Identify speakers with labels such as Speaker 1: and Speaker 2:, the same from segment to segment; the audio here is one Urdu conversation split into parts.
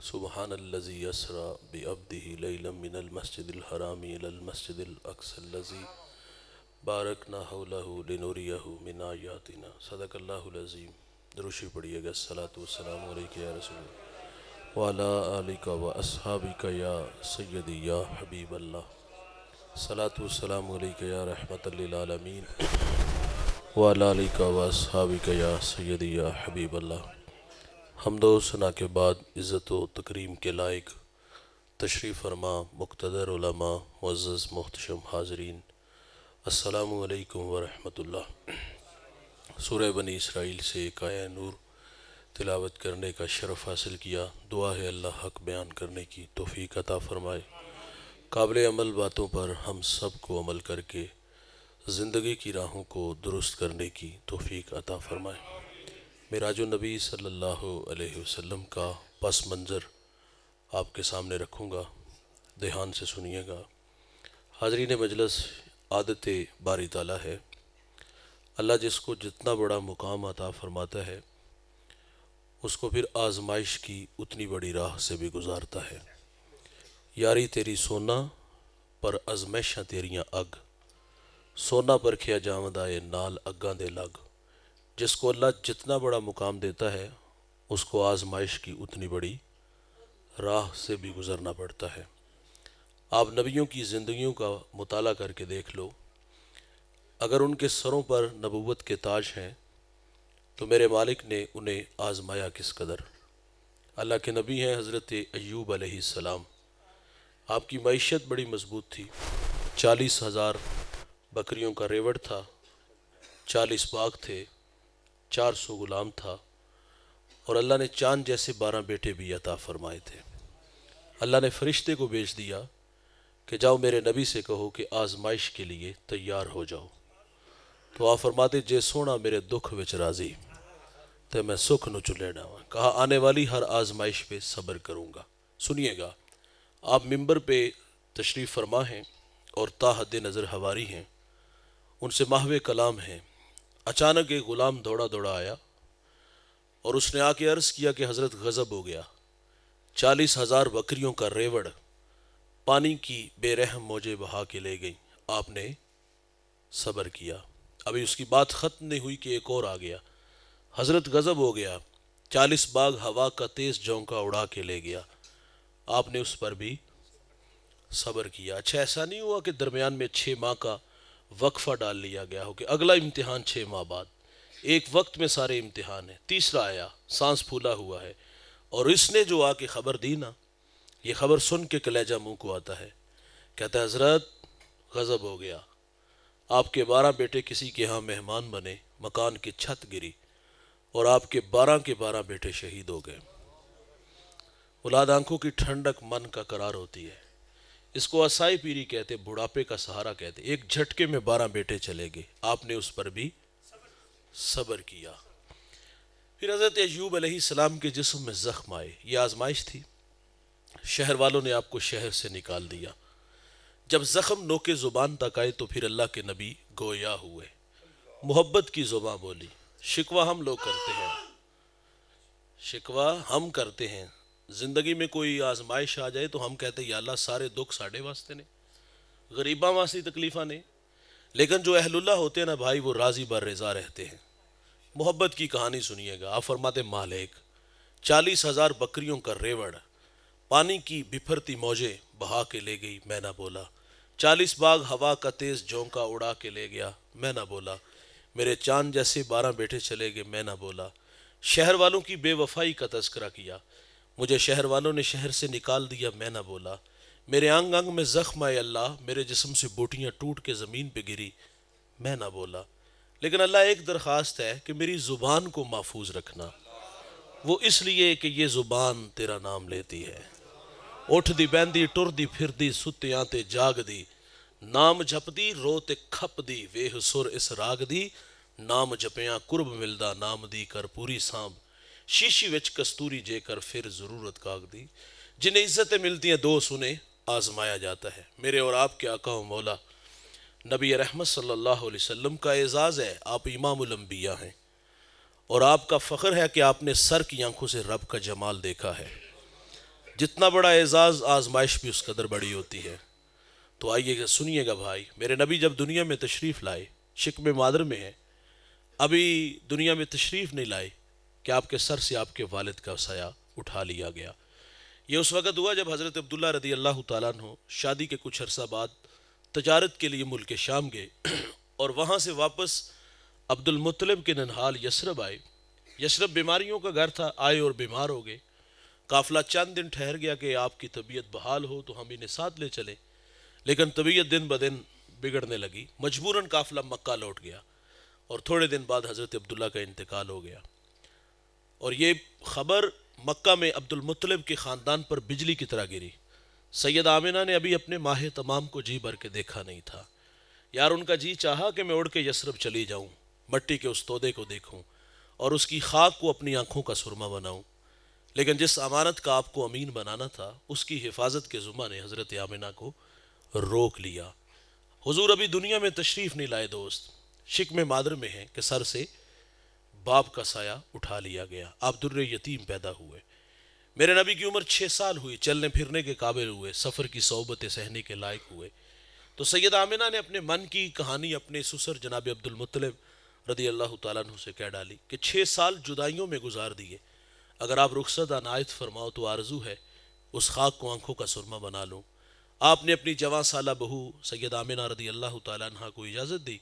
Speaker 1: سبحان الذي يسرى بعبده ليلا من المسجد الحرام إلى المسجد الأقصى الذي بارکنا حوله لنوریہ من آیاتنا صدق اللہ العظیم۔ دروشی پڑھیے گا۔ الصلاۃ والسلام علیک یا رسول اللہ وعلی آلک و اصحابک یا سیدی یا حبیب اللہ۔ الصلاۃ والسلام علیک یا رحمت للعالمین وعلی آلک و اصحابک یا سیدی یا حبیب اللہ۔ حمد و ثنا کے بعد عزت و تکریم کے لائق تشریف فرما مقتدر علماء، معزز محتشم حاضرین، السلام علیکم ورحمۃ اللہ۔ سورہ بنی اسرائیل سے ایک آیہ نور تلاوت کرنے کا شرف حاصل کیا۔ دعا ہے اللہ حق بیان کرنے کی توفیق عطا فرمائے۔ قابل عمل باتوں پر ہم سب کو عمل کر کے زندگی کی راہوں کو درست کرنے کی توفیق عطا فرمائے۔ معراج النبی صلی اللہ علیہ وسلم کا پس منظر آپ کے سامنے رکھوں گا، دھیان سے سنیے گا۔ حاضرین مجلس، عادت باری تعالیٰ ہے، اللہ جس کو جتنا بڑا مقام عطا فرماتا ہے اس کو پھر آزمائش کی اتنی بڑی راہ سے بھی گزارتا ہے۔ یاری تیری سونا پر ازمائشاں تیریاں اگ، سونا پر کھیا جاوندائے نال اگاں دے لگ۔ جس کو اللہ جتنا بڑا مقام دیتا ہے اس کو آزمائش کی اتنی بڑی راہ سے بھی گزرنا پڑتا ہے۔ آپ نبیوں کی زندگیوں کا مطالعہ کر کے دیکھ لو، اگر ان کے سروں پر نبوت کے تاج ہیں تو میرے مالک نے انہیں آزمایا کس قدر۔ اللہ کے نبی ہیں حضرت ایوب علیہ السلام، آپ کی معیشت بڑی مضبوط تھی، 40,000 بکریوں کا ریوڑ تھا، 40 باغ تھے، 400 غلام تھا، اور اللہ نے چاند جیسے 12 بیٹے بھی عطا فرمائے تھے۔ اللہ نے فرشتے کو بھیج دیا کہ جاؤ میرے نبی سے کہو کہ آزمائش کے لیے تیار ہو جاؤ۔ تو آپ فرماتے جے سونا میرے دکھ وچ راضی تے میں سکھ نو چلے ڈاواں۔ کہا آنے والی ہر آزمائش پہ صبر کروں گا۔ سنیے گا، آپ ممبر پہ تشریف فرما ہیں اور تا حد نظر حواری ہیں، ان سے محو کلام ہیں۔ اچانک ایک غلام دوڑا دوڑا آیا اور اس نے آ کے عرض کیا کہ حضرت غضب ہو گیا، 40,000 بکریوں کا ریوڑ پانی کی بے رحم موجیں بہا کے لے گئی۔ آپ نے صبر کیا۔ ابھی اس کی بات ختم نہیں ہوئی کہ ایک اور آ گیا، حضرت غضب ہو گیا، 40 باغ ہوا کا تیز جھونکا اڑا کے لے گیا۔ آپ نے اس پر بھی صبر کیا۔ اچھا ایسا نہیں ہوا کہ درمیان میں 6 ماہ کا وقفہ ڈال لیا گیا ہو کہ اگلا امتحان 6 ماہ بعد، ایک وقت میں سارے امتحان ہیں۔ تیسرا آیا، سانس پھولا ہوا ہے، اور اس نے جو آ کے خبر دی نا، یہ خبر سن کے کلیجہ منہ کو آتا ہے، کہتا ہے حضرت غضب ہو گیا، آپ کے 12 بیٹے کسی کے ہاں مہمان بنے، مکان کی چھت گری اور آپ کے 12 کے 12 بیٹے شہید ہو گئے۔ اولاد آنکھوں کی ٹھنڈک من کا قرار ہوتی ہے، اس کو اسائی پیری کہتے، بڑھاپے کا سہارا کہتے۔ ایک جھٹکے میں 12 بیٹے چلے گئے، آپ نے اس پر بھی صبر کیا۔ پھر حضرت ایوب علیہ السلام کے جسم میں زخم آئے، یہ آزمائش تھی۔ شہر والوں نے آپ کو شہر سے نکال دیا۔ جب زخم نوکے زبان تک آئے تو پھر اللہ کے نبی گویا ہوئے، محبت کی زبان بولی۔ شکوہ ہم لوگ کرتے ہیں، شکوہ ہم کرتے ہیں، زندگی میں کوئی آزمائش آ جائے تو ہم کہتے ہیں یا اللہ سارے دکھ ساڑھے واسطے نے، غریباں واسطے تکلیفاں نے۔ لیکن جو اہل اللہ ہوتے ہیں نا بھائی، وہ راضی بر رضا رہتے ہیں۔ محبت کی کہانی سنیے گا۔ آپ فرماتے مالک 40,000 بکریوں کا ریوڑ پانی کی بپھرتی موجیں بہا کے لے گئی، میں نہ بولا۔ 40 باغ ہوا کا تیز جھونکا اڑا کے لے گیا، میں نہ بولا۔ میرے چاند جیسے 12 بیٹے چلے گئے، میں نہ بولا۔ شہر والوں کی بے وفائی کا تذکرہ کیا، مجھے شہر والوں نے شہر سے نکال دیا، میں نہ بولا۔ میرے انگ انگ میں زخم آئے اللہ، میرے جسم سے بوٹیاں ٹوٹ کے زمین پہ گری، میں نہ بولا۔ لیکن اللہ ایک درخواست ہے کہ میری زبان کو محفوظ رکھنا، وہ اس لیے کہ یہ زبان تیرا نام لیتی ہے۔ اٹھ دی بہندی ٹر دی پھر دی ستیاں تے جاگ دی، نام جپ دی رو تے کھپ دی، ویہ سر اس راگ دی، نام جپیاں قرب ملدا، نام دی کر پوری سانب، شیشی وچ کستوری جے کر پھر ضرورت کاغ دی۔ جنہیں عزتیں ملتی ہیں دوست انہیں آزمایا جاتا ہے۔ میرے اور آپ کے آقا و مولا نبی رحمت صلی اللہ علیہ وسلم کا اعزاز ہے، آپ امام الانبیاء ہیں، اور آپ کا فخر ہے کہ آپ نے سر کی آنکھوں سے رب کا جمال دیکھا ہے۔ جتنا بڑا اعزاز آزمائش بھی اس قدر بڑی ہوتی ہے۔ تو آئیے گا سنیے گا بھائی، میرے نبی جب دنیا میں تشریف لائے، شکم مادر میں ہے، ابھی دنیا میں تشریف نہیں لائے کہ آپ کے سر سے آپ کے والد کا سایہ اٹھا لیا گیا۔ یہ اس وقت ہوا جب حضرت عبداللہ رضی اللہ تعالیٰ عنہ شادی کے کچھ عرصہ بعد تجارت کے لیے ملک شام گئے اور وہاں سے واپس عبد المطلب کے ننھال یثرب آئے۔ یثرب بیماریوں کا گھر تھا، آئے اور بیمار ہو گئے۔ قافلہ چند دن ٹھہر گیا کہ آپ کی طبیعت بحال ہو تو ہم انہیں ساتھ لے چلیں، لیکن طبیعت دن بدن بگڑنے لگی، مجبوراً قافلہ مکہ لوٹ گیا اور تھوڑے دن بعد حضرت عبداللہ کا انتقال ہو گیا۔ اور یہ خبر مکہ میں عبد المطلب کے خاندان پر بجلی کی طرح گری۔ سید آمنہ نے ابھی اپنے ماہ تمام کو جی بھر کے دیکھا نہیں تھا۔ یار ان کا جی چاہا کہ میں اڑ کے یثرب چلی جاؤں، مٹی کے اس تودے کو دیکھوں اور اس کی خاک کو اپنی آنکھوں کا سرما بناؤں، لیکن جس امانت کا آپ کو امین بنانا تھا اس کی حفاظت کے ذمہ نے حضرت آمنہ کو روک لیا۔ حضور ابھی دنیا میں تشریف نہیں لائے دوست، شکم مادر میں ہیں کہ سر سے باپ کا سایہ اٹھا لیا گیا، آپ در یتیم پیدا ہوئے۔ میرے نبی کی عمر 6 سال ہوئی، چلنے پھرنے کے قابل ہوئے، سفر کی صحبتیں سہنے کے لائق ہوئے۔ تو سید آمنہ نے اپنے من کی کہانی اپنے سسر جناب عبد المطلب رضی اللہ تعالیٰ عنہ سے کہہ ڈالی کہ 6 سال جدائیوں میں گزار دیے، اگر آپ رخصت عنایت فرماؤ تو آرزو ہے اس خاک کو آنکھوں کا سرما بنا لوں۔ آپ نے اپنی جوان سالہ بہو سید آمنہ رضی اللہ تعالیٰ عنہ کو اجازت دی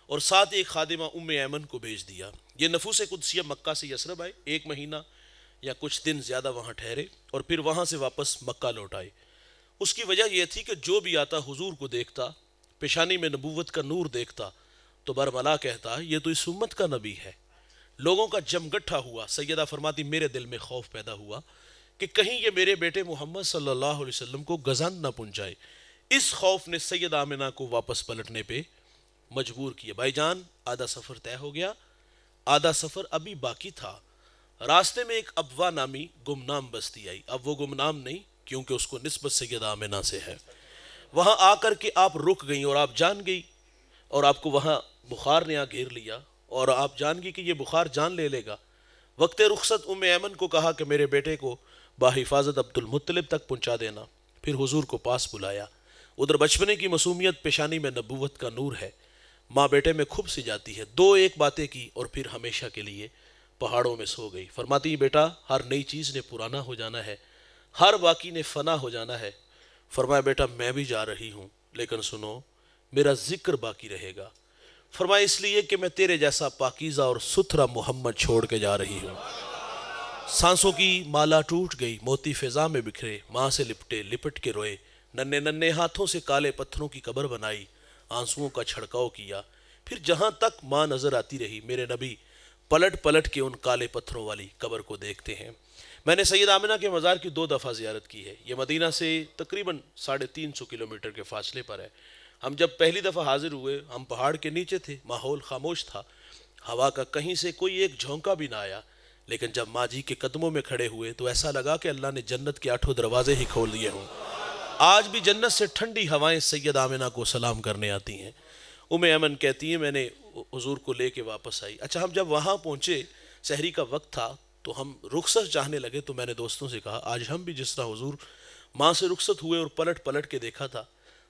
Speaker 1: اور ساتھ ایک خادمہ ام ایمن کو بھیج دیا۔ یہ نفوس قدسیہ مکہ سے یثرب آئے، 1 مہینہ یا کچھ دن زیادہ وہاں ٹھہرے اور پھر وہاں سے واپس مکہ لوٹ آئے۔ اس کی وجہ یہ تھی کہ جو بھی آتا حضور کو دیکھتا، پیشانی میں نبوت کا نور دیکھتا تو برملا کہتا یہ تو اس امت کا نبی ہے۔ لوگوں کا جمگٹھا ہوا، سیدہ فرماتی میرے دل میں خوف پیدا ہوا کہ کہیں یہ میرے بیٹے محمد صلی اللہ علیہ وسلم کو گزند نہ پہنچائے۔ اس خوف نے سید آمنہ کو واپس پلٹنے پہ مجبور کیا۔ بھائی جان آدھا سفر طے ہو گیا، آدھا سفر ابھی باقی تھا۔ راستے میں ایک ابوا نامی گمنام بستی آئی، اب وہ گمنام نہیں کیونکہ اس کو نسبت سید آمنہ سے ہے۔ وہاں آ کر کے آپ رک گئیں اور آپ جان گئی، اور آپ کو وہاں بخار نے آ گھیر لیا اور آپ جان گئی کہ یہ بخار جان لے لے گا۔ وقت رخصت ام ایمن کو کہا کہ میرے بیٹے کو باحفاظت عبد المطلب تک پہنچا دینا، پھر حضور کو پاس بلایا۔ ادھر بچپنے کی معصومیت، پیشانی میں نبوت کا نور ہے، ماں بیٹے میں کھب سی جاتی ہے۔ 2 باتیں کی اور پھر ہمیشہ کے لیے پہاڑوں میں سو گئی۔ فرماتی بیٹا ہر نئی چیز نے پرانا ہو جانا ہے، ہر باقی نے فنا ہو جانا ہے۔ فرمایا بیٹا میں بھی جا رہی ہوں لیکن سنو میرا ذکر باقی رہے گا۔ فرمایا اس لیے کہ میں تیرے جیسا پاکیزہ اور ستھرا محمد چھوڑ کے جا رہی ہوں۔ سانسوں کی مالا ٹوٹ گئی، موتی فضا میں بکھرے، ماں سے لپٹے لپٹ کے روئے، ننھے ننھے ہاتھوں سے کالے پتھروں کی قبر بنائی، آنسوؤں کا چھڑکاؤ کیا۔ پھر جہاں تک ماں نظر آتی رہی میرے نبی پلٹ پلٹ کے ان کالے پتھروں والی قبر کو دیکھتے ہیں۔ میں نے سید آمنہ کے مزار کی 2 دفعہ زیارت کی ہے، یہ مدینہ سے تقریباً 350 کلومیٹر کے فاصلے پر ہے۔ ہم جب پہلی دفعہ حاضر ہوئے ہم پہاڑ کے نیچے تھے، ماحول خاموش تھا، ہوا کا کہیں سے کوئی ایک جھونکا بھی نہ آیا، لیکن جب ماں جی کے قدموں میں کھڑے ہوئے تو ایسا لگا کہ اللہ نے جنت کے 8 دروازے ہی کھول دیے ہوں۔ آج بھی جنت سے ٹھنڈی ہوائیں سید آمنہ کو سلام کرنے آتی ہیں۔ ام ایمن کہتی ہیں میں نے حضور کو لے کے واپس آئی۔ اچھا ہم جب وہاں پہنچے سحری کا وقت تھا تو ہم رخصت چاہنے لگے، تو میں نے دوستوں سے کہا آج ہم بھی جس طرح حضور ماں سے رخصت ہوئے اور پلٹ پلٹ کے دیکھا تھا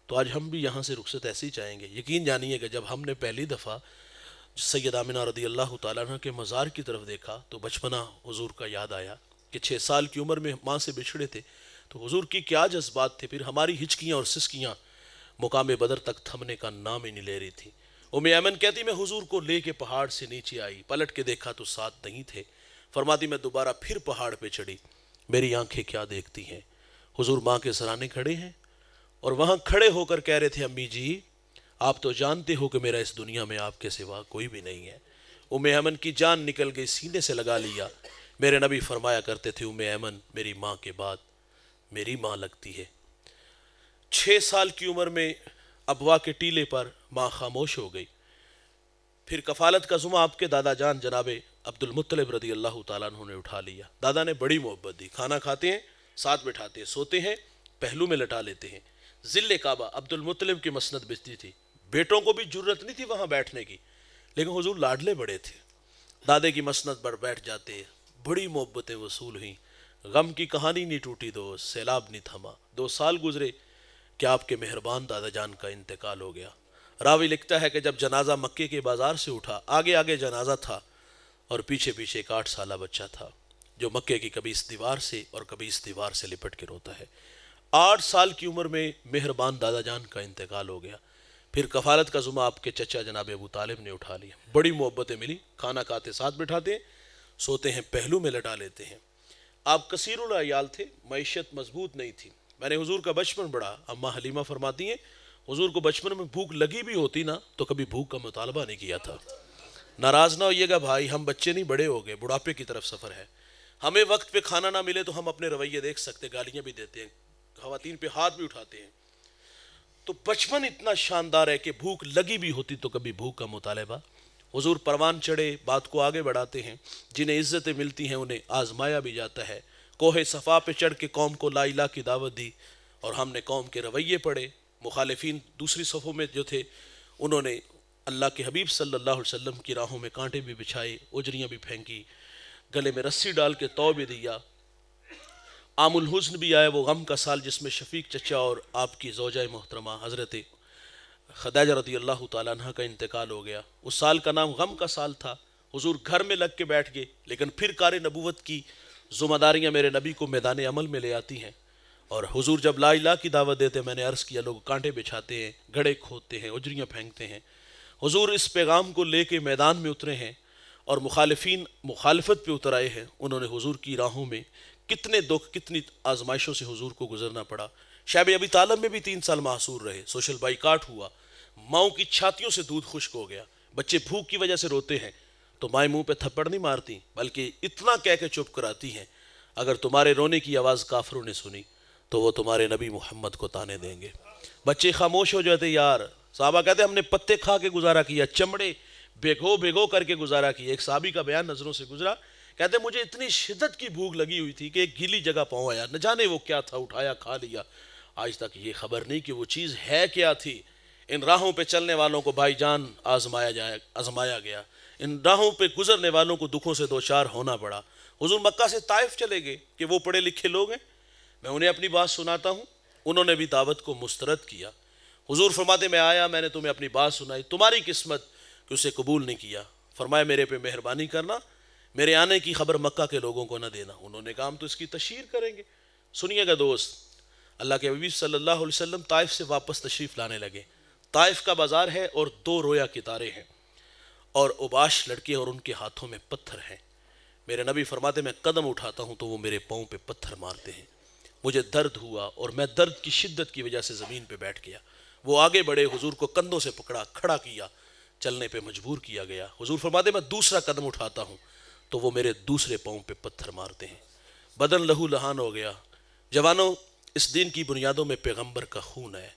Speaker 1: تو آج ہم بھی یہاں سے رخصت ایسے ہی چاہیں گے۔ یقین جانیے کہ جب ہم نے پہلی دفعہ سید آمنہ رضی اللہ تعالیٰ عنہ کے مزار کی طرف دیکھا تو بچپنا حضور کا یاد آیا کہ 6 سال کی عمر میں ماں سے بچھڑے تھے تو حضور کی کیا جذبات تھے۔ پھر ہماری ہچکیاں اور سسکیاں مقام بدر تک تھمنے کا نام ہی نہیں لے رہی تھی۔ ام ایمن کہتی میں حضور کو لے کے پہاڑ سے نیچے آئی، پلٹ کے دیکھا تو ساتھ نہیں تھے۔ فرماتی میں دوبارہ پھر پہاڑ پہ چڑھی، میری آنکھیں کیا دیکھتی ہیں، حضور ماں کے سرانے کھڑے ہیں اور وہاں کھڑے ہو کر کہہ رہے تھے امی جی آپ تو جانتے ہو کہ میرا اس دنیا میں آپ کے سوا کوئی بھی نہیں ہے۔ ام ایمن کی جان نکل گئی، سینے سے لگا لیا۔ میرے نبی فرمایا کرتے تھے ام ایمن میری ماں کے بعد میری ماں لگتی ہے۔ 6 سال کی عمر میں ابوا کے ٹیلے پر ماں خاموش ہو گئی۔ پھر کفالت کا ذمہ آپ کے دادا جان جناب عبد المطلب رضی اللہ تعالیٰ عنہ نے اٹھا لیا۔ دادا نے بڑی محبت دی، کھانا کھاتے ہیں ساتھ بٹھاتے ہیں، سوتے ہیں پہلو میں لٹا لیتے ہیں۔ ذل کعبہ عبد المطلب کی مسند بچتی تھی، بیٹوں کو بھی جرت نہیں تھی وہاں بیٹھنے کی، لیکن حضور لاڈلے بڑے تھے، دادے کی مسند پر بیٹھ جاتے، بڑی محبتیں وصول ہوئیں، غم کی کہانی نہیں ٹوٹی دوست، سیلاب نہیں تھما، 2 سال گزرے کہ آپ کے مہربان دادا جان کا انتقال ہو گیا۔ راوی لکھتا ہے کہ جب جنازہ مکے کے بازار سے اٹھا، آگے آگے جنازہ تھا اور پیچھے پیچھے ایک 8 سالہ بچہ تھا جو مکے کی کبھی اس دیوار سے اور کبھی اس دیوار سے لپٹ کے روتا ہے۔ 8 سال کی عمر میں مہربان دادا جان کا انتقال ہو گیا۔ پھر کفالت کا ذمہ آپ کے چچا جناب ابو طالب نے اٹھا لیا۔ بڑی محبتیں ملی، کھانا کھاتے ساتھ بٹھاتے ہیں، سوتے ہیں پہلو میں لٹا لیتے ہیں۔ آپ کثیر العیال تھے، معیشت مضبوط نہیں تھی۔ میں نے حضور کا بچپن پڑھا، اماں حلیمہ فرماتی ہیں حضور کو بچپن میں بھوک لگی بھی ہوتی نا تو کبھی بھوک کا مطالبہ نہیں کیا تھا۔ ناراض نہ ہوئیے گا بھائی، ہم بچے نہیں بڑے ہو گئے، بڑھاپے کی طرف سفر ہے۔ ہمیں وقت پہ کھانا نہ ملے تو ہم اپنے رویے دیکھ سکتے، گالیاں بھی دیتے ہیں، خواتین پہ ہاتھ بھی اٹھاتے ہیں۔ تو بچپن اتنا شاندار ہے کہ بھوک لگی بھی ہوتی تو کبھی بھوک کا مطالبہ۔ حضور پروان چڑھے، بات کو آگے بڑھاتے ہیں، جنہیں عزتیں ملتی ہیں انہیں آزمایا بھی جاتا ہے۔ کوہ صفا پہ چڑھ کے قوم کو لا الہ کی دعوت دی اور ہم نے قوم کے رویے پڑھے۔ مخالفین دوسری صفوں میں جو تھے انہوں نے اللہ کے حبیب صلی اللہ علیہ وسلم کی راہوں میں کانٹے بھی بچھائے، اجریاں بھی پھینکی، گلے میں رسی ڈال کے تو بھی دیا۔ عام الحزن بھی آیا، وہ غم کا سال جس میں شفیق چچا اور آپ کی زوجہ محترمہ حضرت خدیجہ رضی اللہ تعالیٰ عنہ کا انتقال ہو گیا۔ اس سال کا نام غم کا سال تھا۔ حضور گھر میں لگ کے بیٹھ گئے، لیکن پھر کار نبوت کی ذمہ داریاں میرے نبی کو میدان عمل میں لے آتی ہیں، اور حضور جب لا الہ کی دعوت دیتے ہیں، میں نے عرض کیا لوگ کانٹے بچھاتے ہیں، گھڑے کھودتے ہیں، اجریاں پھینکتے ہیں۔ حضور اس پیغام کو لے کے میدان میں اترے ہیں اور مخالفین مخالفت پہ اتر آئے ہیں۔ انہوں نے حضور کی راہوں میں کتنے دکھ، کتنی آزمائشوں سے حضور کو گزرنا پڑا۔ شیب ابی طالب میں بھی 3 سال محصور رہے، سوشل بائیکاٹ ہوا، ماؤں کی چھاتیوں سے دودھ خشک ہو گیا، بچے بھوک کی وجہ سے روتے ہیں تو مائیں منہ پہ تھپڑ نہیں مارتی بلکہ اتنا کہہ کے چپ کراتی ہیں، اگر تمہارے رونے کی آواز کافروں نے سنی تو وہ تمہارے نبی محمد کو تانے دیں گے۔ بچے خاموش ہو جاتے، یار صحابہ کہتے ہم نے پتے کھا کے گزارا کیا، چمڑے بھگو بھگو کر کے گزارا کیا۔ ایک صحابی کا بیان نظروں سے گزرا، کہتے مجھے اتنی شدت کی بھوک لگی ہوئی تھی کہ ایک گیلی جگہ پاؤں آیا، نہ جانے وہ کیا تھا، اٹھایا کھا لیا۔ آج تک یہ خبر نہیں کہ وہ چیز ہے کیا تھی۔ ان راہوں پہ چلنے والوں کو بھائی جان آزمایا گیا، ان راہوں پہ گزرنے والوں کو دکھوں سے دوچار ہونا پڑا۔ حضور مکہ سے طائف چلے گئے کہ وہ پڑھے لکھے لوگ ہیں، میں انہیں اپنی بات سناتا ہوں، انہوں نے بھی دعوت کو مسترد کیا۔ حضور فرماتے میں آیا، میں نے تمہیں اپنی بات سنائی، تمہاری قسمت کہ اسے قبول نہیں کیا۔ فرمایا میرے پہ مہربانی کرنا، میرے آنے کی خبر مکہ کے لوگوں کو نہ دینا۔ انہوں نے کہا ہم تو اس کی تشہیر کریں گے۔ سنیے گا دوست، اللہ کے حبیب صلی اللہ علیہ وسلم طائف سے واپس تشریف لانے لگے۔ طائف کا بازار ہے اور 2 رویا ستارے ہیں اور اوباش لڑکے اور ان کے ہاتھوں میں پتھر ہیں۔ میرے نبی فرماتے میں قدم اٹھاتا ہوں تو وہ میرے پاؤں پہ پتھر مارتے ہیں۔ مجھے درد ہوا اور میں درد کی شدت کی وجہ سے زمین پہ بیٹھ گیا۔ وہ آگے بڑھے، حضور کو کندھوں سے پکڑا، کھڑا کیا، چلنے پہ مجبور کیا گیا۔ حضور فرماتے میں دوسرا قدم اٹھاتا ہوں تو وہ میرے دوسرے پاؤں پہ پتھر مارتے ہیں۔ بدن لہو لہان ہو گیا۔ جوانوں، اس دین کی بنیادوں میں پیغمبر کا خون ہے۔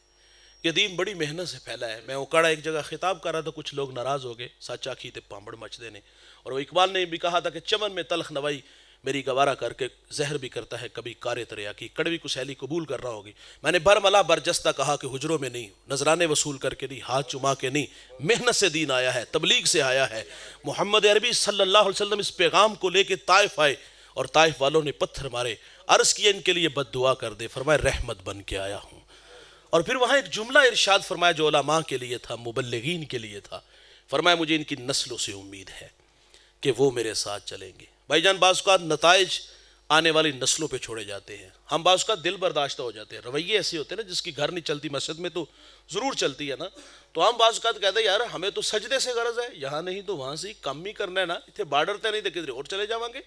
Speaker 1: یہ دین بڑی محنت سے پھیلا ہے۔ میں اوکاڑا ایک جگہ خطاب کر رہا تھا، کچھ لوگ ناراض ہو گئے، سچا کی تے پامبڑ مچ دینے، اور وہ اقبال نے بھی کہا تھا کہ چمن میں تلخ نوائی میری گوارا کر کے زہر بھی کرتا ہے کبھی کارے تریا کی، کڑوی کسیلی قبول کر رہا ہوگی۔ میں نے برملا برجستہ کہا کہ حجروں میں نہیں، نذرانے وصول کر کے نہیں، ہاتھ چما کے نہیں، محنت سے دین آیا ہے، تبلیغ سے آیا ہے۔ محمد عربی صلی اللہ علیہ وسلم اس پیغام کو لے کے طائف آئے اور طائف والوں نے پتھر مارے، عرض کیا ان کے لیے بد دعا کر دے، فرمایا رحمت بن کے آیا ہوں۔ اور پھر وہاں ایک جملہ ارشاد فرمایا جو علماء کے لیے تھا، مبلغین کے لیے تھا، فرمایا مجھے ان کی نسلوں سے امید ہے کہ وہ میرے ساتھ چلیں گے۔ بھائی جان، بعض اوقات نتائج آنے والی نسلوں پہ چھوڑے جاتے ہیں، ہم بعض اوقات دل برداشتہ ہو جاتے ہیں، رویے ایسے ہوتے ہیں نا، جس کی گھر نہیں چلتی مسجد میں تو ضرور چلتی ہے نا، تو ہم بعض اوقات کہتے ہیں یار ہمیں تو سجدے سے غرض ہے، یہاں نہیں تو وہاں سے کم ہی کرنا ہے نا، اتنے بارڈر تے نہیں تو کدھر اور چلے جاؤں گے،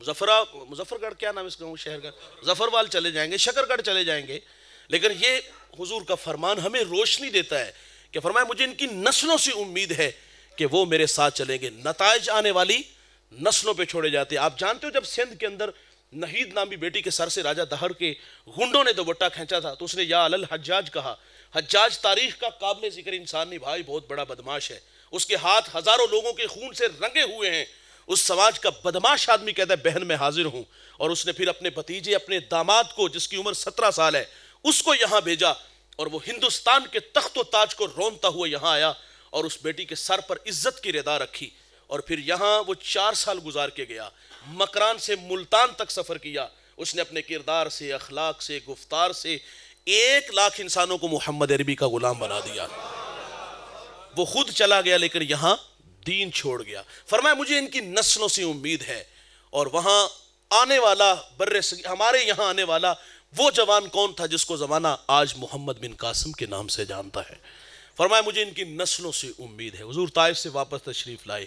Speaker 1: مظفر گڑھ کیا نام اس گاؤں شہر کا، ظفروال چلے جائیں گے، شکر گڑھ چلے جائیں گے۔ لیکن یہ حضور کا فرمان ہمیں روشنی دیتا ہے کہ فرمایا مجھے ان کی نسلوں سے امید ہے کہ وہ میرے ساتھ چلیں گے۔ نتائج آنے والی نسلوں پہ چھوڑے جاتے ہیں۔ آپ جانتے ہو جب سندھ کے اندر نہید نامی بیٹی کے سر سے راجہ دہر کے گنڈوں نے دوپٹہ کھینچا تھا تو اس نے یا علل حجاج کہا۔ حجاج تاریخ کا قابل ذکر انسان نہیں بھائی، بہت بڑا بدماش ہے، اس کے ہاتھ ہزاروں لوگوں کے خون سے رنگے ہوئے ہیں، اس سماج کا بدماش آدمی کہتا ہے بہن میں حاضر ہوں، اور اس نے پھر اپنے بھتیجے، اپنے داماد کو جس کی عمر 17 سال ہے اس کو یہاں بھیجا، اور وہ ہندوستان کے تخت و تاج کو رونتا ہوا یہاں آیا اور اس بیٹی کے سر پر عزت کی ردا رکھی، اور پھر یہاں وہ 4 سال گزار کے گیا، مکران سے ملتان تک سفر کیا، اس نے اپنے کردار سے، اخلاق سے، گفتار سے 1,00,000 انسانوں کو محمد عربی کا غلام بنا دیا۔ وہ خود چلا گیا لیکن یہاں دین چھوڑ گیا۔ فرمایا مجھے ان کی نسلوں سے امید ہے، اور وہاں آنے والا ہمارے یہاں آنے والا وہ جوان کون تھا جس کو زمانہ آج محمد بن قاسم کے نام سے جانتا ہے۔ فرمایا مجھے ان کی نسلوں سے امید ہے۔ حضور طائف سے واپس تشریف لائے،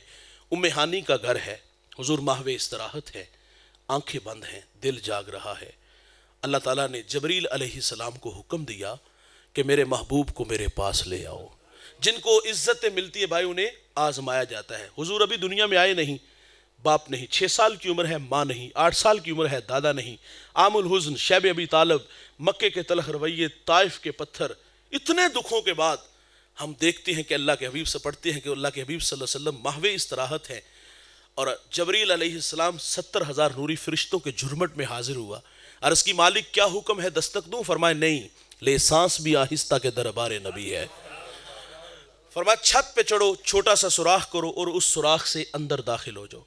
Speaker 1: ام ہانی کا گھر ہے، حضور ماہو استراحت ہے، آنکھیں بند ہیں، دل جاگ رہا ہے۔ اللہ تعالیٰ نے جبریل علیہ السلام کو حکم دیا کہ میرے محبوب کو میرے پاس لے آؤ۔ جن کو عزتیں ملتی ہے بھائی انہیں آزمایا جاتا ہے۔ حضور ابھی دنیا میں آئے نہیں، باپ نہیں، 6 سال کی عمر ہے، ماں نہیں، 8 سال کی عمر ہے، دادا نہیں، عام الحزن، شیب ابی طالب، مکے کے تلخ رویے، طائف کے پتھر، اتنے دکھوں کے بعد ہم دیکھتے ہیں کہ اللہ کے حبیب سے پڑھتے ہیں کہ اللہ کے حبیب صلی اللہ علیہ وسلم ماہو استراحت ہیں، اور جبریل علیہ السلام 70,000 نوری فرشتوں کے جھرمٹ میں حاضر ہوا۔ عرض کی مالک کیا حکم ہے، دستک دوں؟ فرمائے نہیں، لے سانس بھی آہستہ کے دربار نبی ہے۔ فرمایا چھت پہ چڑھو، چھوٹا سا سوراخ کرو اور اس سوراخ سے اندر داخل ہو جاؤ۔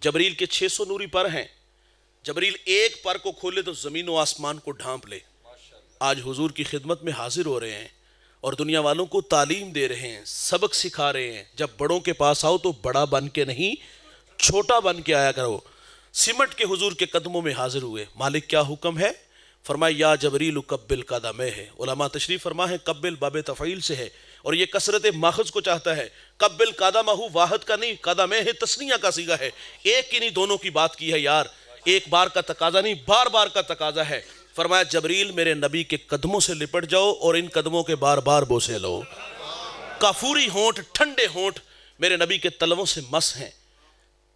Speaker 1: جبریل کے 600 نوری پر ہیں، جبریل ایک پر کو کھولے تو زمین و آسمان کو ڈھانپ لے۔ آج حضور کی خدمت میں حاضر ہو رہے ہیں اور دنیا والوں کو تعلیم دے رہے ہیں، سبق سکھا رہے ہیں۔ جب بڑوں کے پاس آؤ تو بڑا بن کے نہیں، چھوٹا بن کے آیا کرو۔ سمٹ کے حضور کے قدموں میں حاضر ہوئے۔ مالک کیا حکم ہے؟ فرمایا یا جبریل قبل قدمہ ہے۔ علماء تشریف فرما ہے قبل باب تفعیل سے ہے اور یہ کثرت ماخذ کو چاہتا ہے۔ قبل قدمہ واحد کا نہیں، قدمہ ہے تثنیہ کا صیغہ ہے، ایک کی نہیں دونوں کی بات کی ہے یار، ایک بار کا تقاضا نہیں بار بار کا تقاضا ہے۔ فرمایا جبریل میرے نبی کے قدموں سے لپٹ جاؤ اور ان قدموں کے بار بار بوسے لو۔ کافوری ہونٹ، ٹھنڈے ہونٹ میرے نبی کے تلووں سے مس ہیں۔